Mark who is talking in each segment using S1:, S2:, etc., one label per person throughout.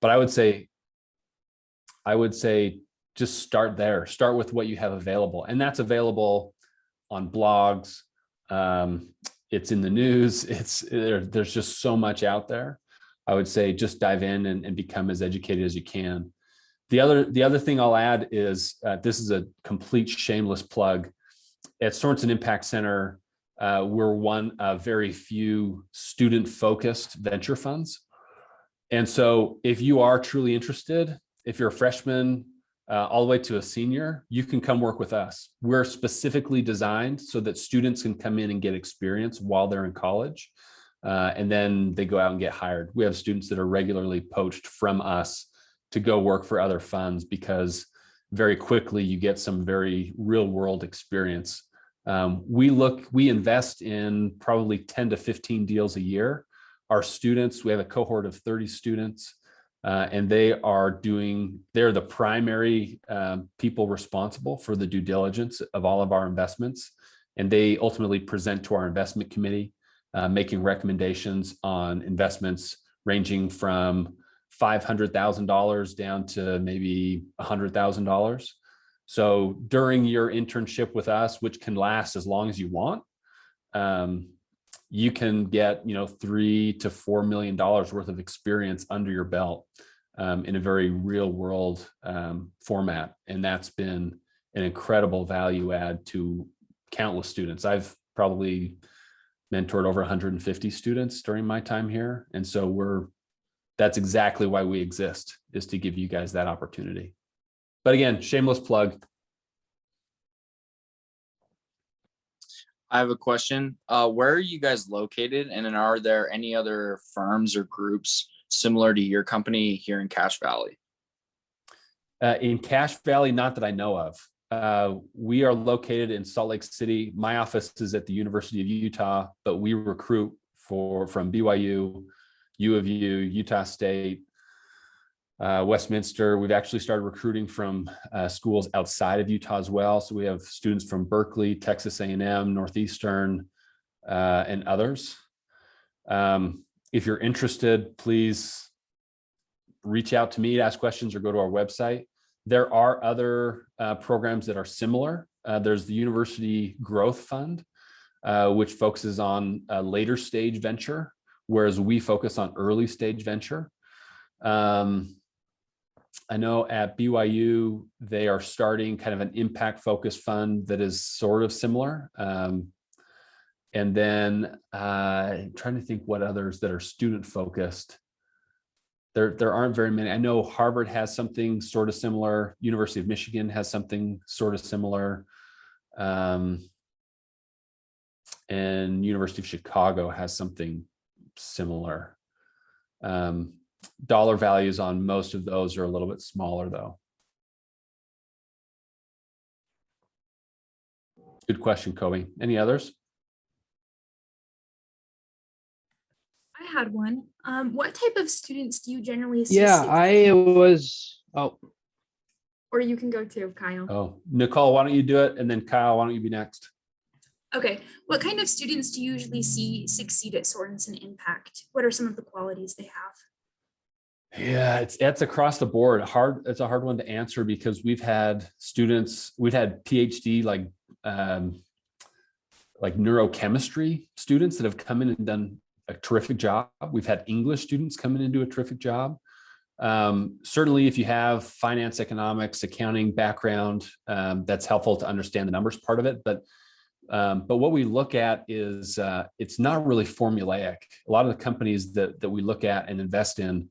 S1: But I would say just start there. Start with what you have available, and that's available on blogs. It's in the news. There's just so much out there. I would say just dive in and become as educated as you can. The other thing I'll add is this is a complete shameless plug. At Sorensen Impact Center, we're one of very few student-focused venture funds. And so if you are truly interested, if you're a freshman all the way to a senior, you can come work with us. We're specifically designed so that students can come in and get experience while they're in college. And then they go out and get hired. We have students that are regularly poached from us to go work for other funds because very quickly you get some very real world experience. We invest in probably 10 to 15 deals a year. Our students, we have a cohort of 30 students, and they're the primary people responsible for the due diligence of all of our investments. And they ultimately present to our investment committee, making recommendations on investments ranging from $500,000 down to maybe $100,000. So during your internship with us, which can last as long as you want, you can get $3 to $4 million worth of experience under your belt in a very real world format, and that's been an incredible value add to countless students. I've probably mentored over 150 students during my time here, and so that's exactly why we exist, is to give you guys that opportunity. But again, shameless plug.
S2: I have a question. Where are you guys located? And then are there any other firms or groups similar to your company here in Cache Valley?
S1: In Cache Valley, not that I know of. We are located in Salt Lake City. My office is at the University of Utah, but we recruit from BYU, U of U, Utah State, Westminster. We've actually started recruiting from schools outside of Utah as well. So we have students from Berkeley, Texas A&M, Northeastern, and others. If you're interested, please reach out to me, ask questions, or go to our website. There are other programs that are similar. There's the University Growth Fund, which focuses on later stage venture, whereas we focus on early stage venture. I know at BYU, they are starting kind of an impact focused fund that is sort of similar. And then I'm trying to think what others that are student focused. There aren't very many. I know Harvard has something sort of similar. University of Michigan has something sort of similar. And University of Chicago has something similar. Dollar values on most of those are a little bit smaller though. Good question, Kobe. Any others?
S3: I had one. What type of students do you generally see?
S4: Yeah, I was,
S3: Or you can go too, Kyle.
S1: Oh, Nicole, why don't you do it? And then Kyle, why don't you be next?
S3: Okay. What kind of students do you usually see succeed at Sorensen Impact? What are some of the qualities they have?
S1: Yeah, it's across the board. It's a hard one to answer because we've had PhD like neurochemistry students that have come in and done a terrific job. We've had English students come in and do a terrific job. Certainly, if you have finance, economics, accounting background, that's helpful to understand the numbers part of it. But what we look at is it's not really formulaic. A lot of the companies that we look at and invest in,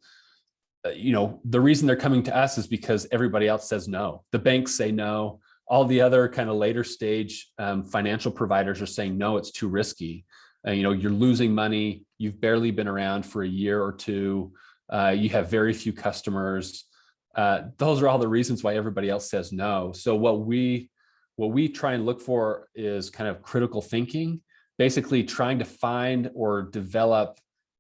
S1: the reason they're coming to us is because everybody else says no. The banks say no. All the other kind of later stage financial providers are saying, no, it's too risky. You're losing money. You've barely been around for a year or two. You have very few customers. Those are all the reasons why everybody else says no. So what we try and look for is kind of critical thinking, basically trying to find or develop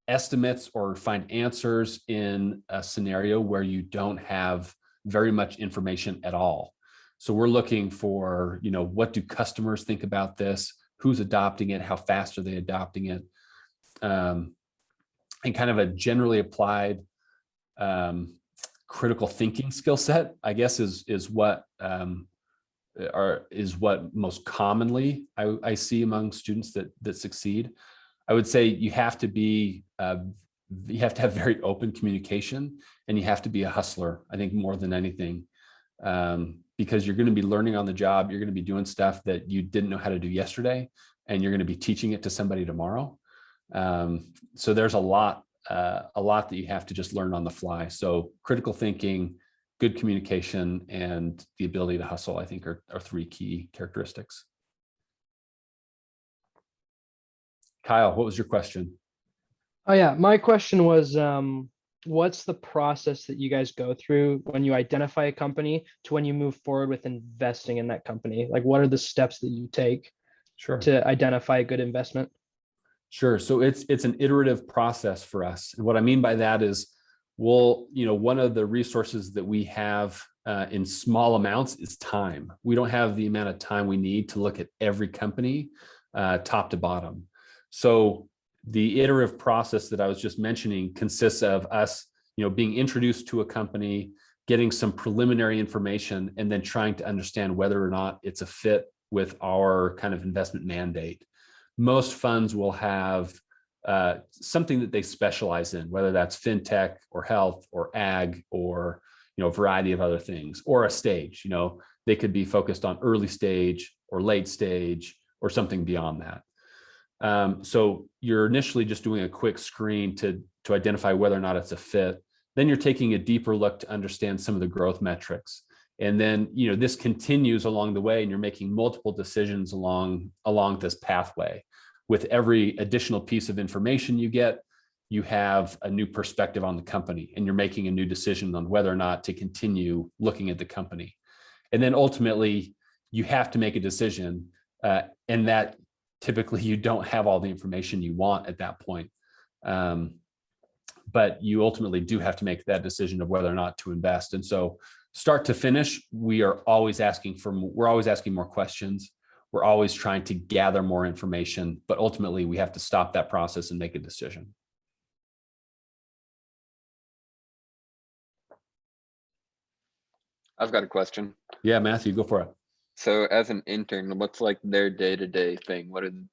S1: estimates or find answers in a scenario where you don't have very much information at all. So we're looking for, what do customers think about this? Who's adopting it? How fast are they adopting it? And kind of a generally applied critical thinking skill set, I guess, is what most commonly I see among students that succeed. I would say you have to have very open communication, and you have to be a hustler, I think, more than anything, because you're going to be learning on the job. You're going to be doing stuff that you didn't know how to do yesterday, and you're going to be teaching it to somebody tomorrow. So there's a lot that you have to just learn on the fly. So critical thinking, good communication, and the ability to hustle, I think, are three key characteristics. Kyle, what was your question?
S4: Oh yeah, my question was, what's the process that you guys go through when you identify a company to when you move forward with investing in that company? Like, what are the steps that you take
S1: Sure.
S4: to identify a good investment?
S1: Sure. So it's an iterative process for us. And what I mean by that is, one of the resources that we have in small amounts is time. We don't have the amount of time we need to look at every company top to bottom. So the iterative process that I was just mentioning consists of us, being introduced to a company, getting some preliminary information, and then trying to understand whether or not it's a fit with our kind of investment mandate. Most funds will have something that they specialize in, whether that's fintech or health or ag or a variety of other things, or a stage. They could be focused on early stage or late stage or something beyond that. So you're initially just doing a quick screen to identify whether or not it's a fit. Then you're taking a deeper look to understand some of the growth metrics. And then, this continues along the way, and you're making multiple decisions along this pathway. With every additional piece of information you get, you have a new perspective on the company, and you're making a new decision on whether or not to continue looking at the company. And then ultimately, you have to make a decision, and that typically you don't have all the information you want at that point. But you ultimately do have to make that decision of whether or not to invest. And so start to finish, we're always asking more questions. We're always trying to gather more information, but ultimately we have to stop that process and make a decision.
S5: I've got a question.
S1: Yeah, Matthew, go for it.
S5: So as an intern, what's like their day-to-day thing? I don't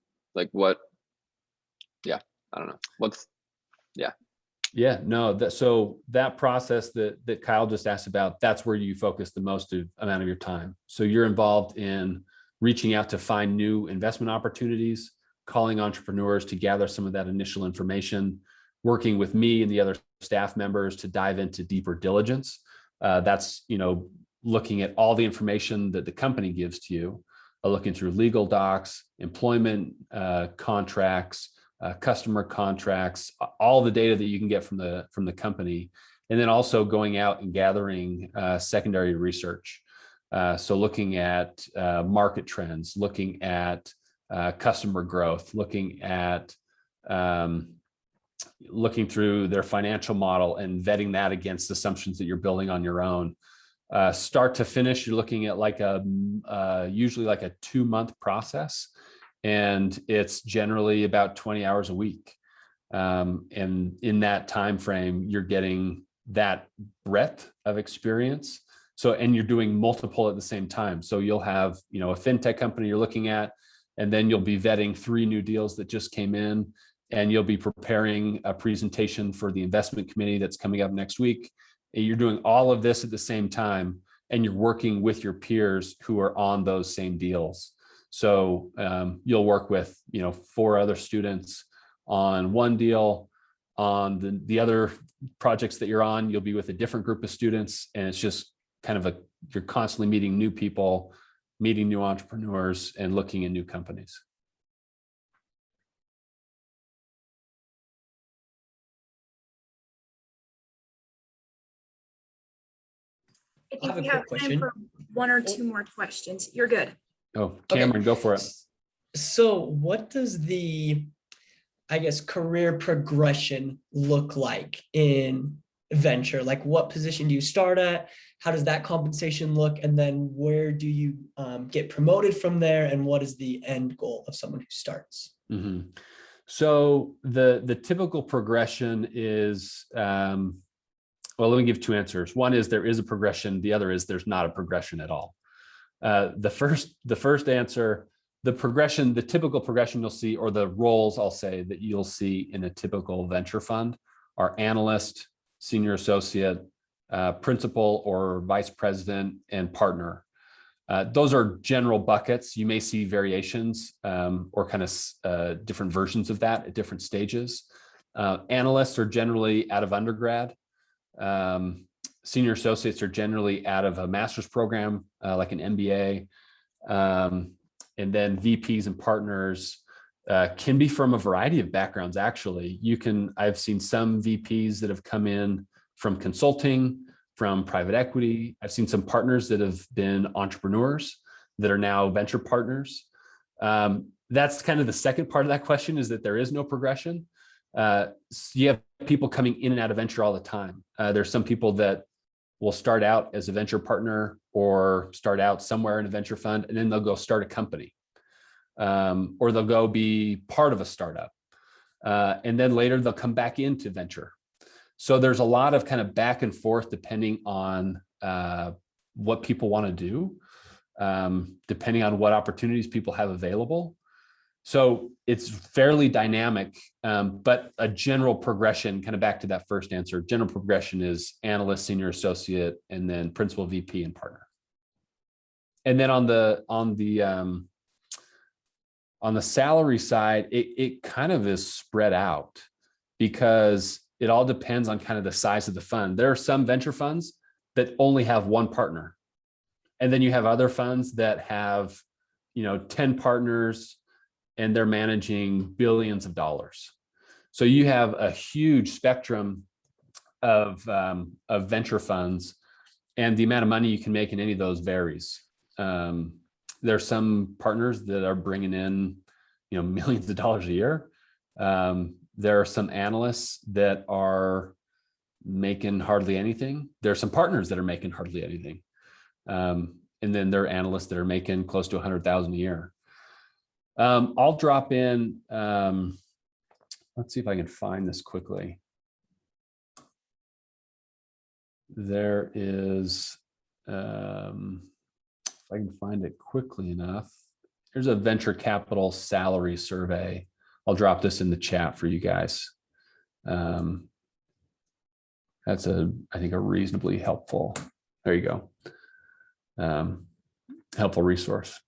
S5: know.
S1: So that process that Kyle just asked about, that's where you focus the most amount of your time. So you're involved in reaching out to find new investment opportunities, calling entrepreneurs to gather some of that initial information, working with me and the other staff members to dive into deeper diligence. That's, looking at all the information that the company gives to you, looking through legal docs, employment contracts, customer contracts, all the data that you can get from the company, and then also going out and gathering secondary research. So looking at market trends, looking at customer growth, looking through their financial model and vetting that against assumptions that you're building on your own. Start to finish, you're looking at usually like a 2-month process, and it's generally about 20 hours a week. And in that time frame, you're getting that breadth of experience. And you're doing multiple at the same time. So you'll have, a fintech company you're looking at, and then you'll be vetting 3 new deals that just came in, and you'll be preparing a presentation for the investment committee that's coming up next week. You're doing all of this at the same time, and you're working with your peers who are on those same deals. So you'll work with, 4 other students on one deal. On the other projects that you're on, you'll be with a different group of students, and it's just kind of you're constantly meeting new people, meeting new entrepreneurs, and looking at new companies.
S3: I think
S6: have a
S3: we have
S6: quick
S3: time
S6: question.
S3: for 1 or 2 more questions. You're good.
S1: Oh, Cameron, go for it.
S6: So what does the, career progression look like in venture? Like, what position do you start at? How does that compensation look? And then where do you get promoted from there? And what is the end goal of someone who starts?
S1: Mm-hmm. So the typical progression is well, let me give two answers. One is there is a progression. The other is there's not a progression at all. The first answer, the typical progression you'll see, or the roles I'll say that you'll see in a typical venture fund are analyst, senior associate, principal or vice president, and partner. Those are general buckets. You may see variations or kind of different versions of that at different stages. Analysts are generally out of undergrad. Senior associates are generally out of a master's program, like an MBA. And then VPs and partners can be from a variety of backgrounds, actually. I've seen some VPs that have come in from consulting, from private equity. I've seen some partners that have been entrepreneurs that are now venture partners. That's kind of the second part of that question, is that there is no progression. You have people coming in and out of venture all the time. There's some people that will start out as a venture partner or start out somewhere in a venture fund, and then they'll go start a company, or they'll go be part of a startup. And then later they'll come back into venture. So there's a lot of kind of back and forth depending on what people want to do, depending on what opportunities people have available. So it's fairly dynamic, but a general progression, kind of back to that first answer, general progression is analyst, senior associate, and then principal, VP, and partner. And then on the salary side, it kind of is spread out, because it all depends on kind of the size of the fund. There are some venture funds that only have one partner. And then you have other funds that have, 10 partners, and they're managing billions of dollars. So you have a huge spectrum of venture funds, and the amount of money you can make in any of those varies. There are some partners that are bringing in, millions of dollars a year. There are some analysts that are making hardly anything. There are some partners that are making hardly anything. And then there are analysts that are making close to 100,000 a year. I'll drop in, let's see if I can find this quickly. There is, if I can find it quickly enough, there's a venture capital salary survey. I'll drop this in the chat for you guys. That's I think a reasonably helpful, there you go. Helpful resource.